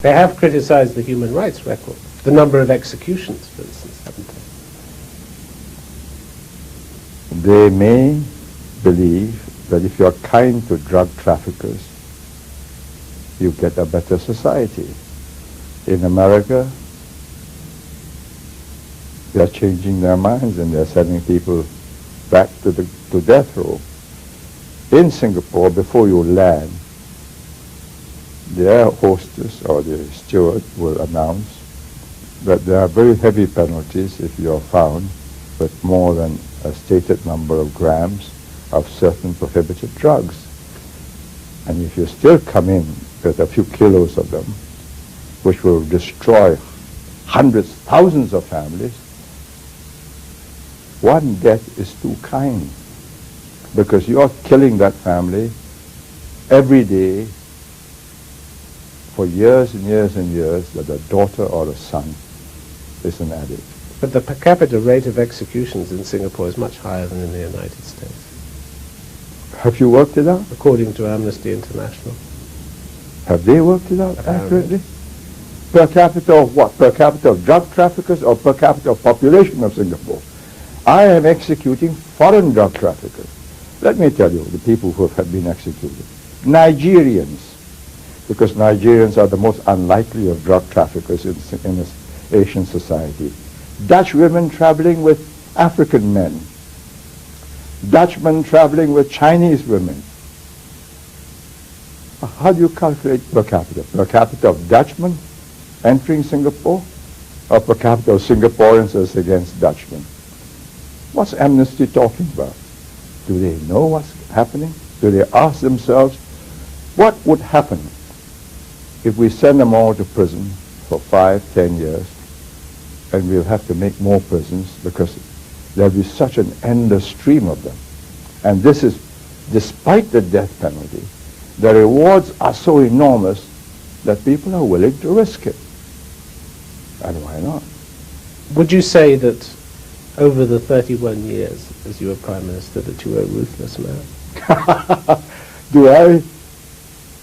They have criticized the human rights record, the number of executions, for instance, haven't they? They may believe that if you're kind to drug traffickers, you get a better society. In America, they're changing their minds and they're sending people back to death row. In Singapore, before you land, the air hostess or the steward will announce that there are very heavy penalties if you are found with more than a stated number of grams of certain prohibited drugs. And if you still come in with a few kilos of them, which will destroy hundreds, thousands of families, one death is too kind, because you are killing that family every day for years and years and years, that a daughter or a son is an addict. But the per capita rate of executions in Singapore is much higher than in the United States, Have you worked it out? according to Amnesty International. Have they worked it out Apparently. accurately? Per capita of what? Per capita of drug traffickers or per capita of population of Singapore? I am executing foreign drug traffickers. Let me tell you, the people who have been executed. Nigerians, because Nigerians are the most unlikely of drug traffickers in this Asian society. Dutch women traveling with African men. Dutchmen traveling with Chinese women. How do you calculate per capita? Per capita of Dutchmen entering Singapore, or per capita of Singaporeans as against Dutchmen? What's Amnesty talking about? Do they know what's happening? Do they ask themselves, what would happen if we send them all to prison for 5, 10 years, and we'll have to make more prisons because there'll be such an endless stream of them? And this is despite the death penalty. The rewards are so enormous that people are willing to risk it. And why not? Would you say that over the 31 years as you were Prime Minister that you were a ruthless man? Do I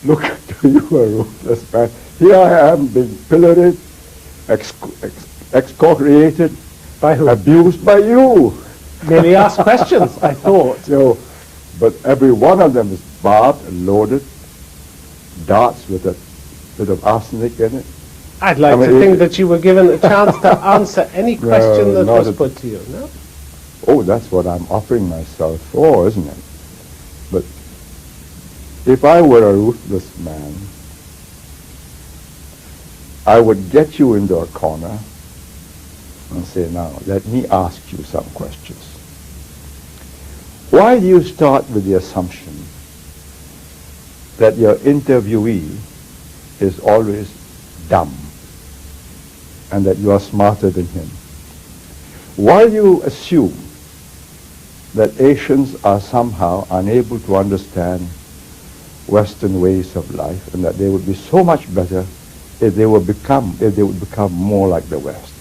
look to you a ruthless man? Here I am being pilloried, excoriated, By who? abused by you. Merely asked questions, I thought. So, but every one of them is barbed and loaded, darts with a bit of arsenic in it. I'd like to think that you were given a chance to answer any question that not was put to you, no? Oh, that's what I'm offering myself for, isn't it? But if I were a ruthless man, I would get you into a corner and say, now, let me ask you some questions. Why do you start with the assumption that your interviewee is always dumb and that you are smarter than him? Why do you assume that Asians are somehow unable to understand Western ways of life and that they would be so much better if they would become more like the West?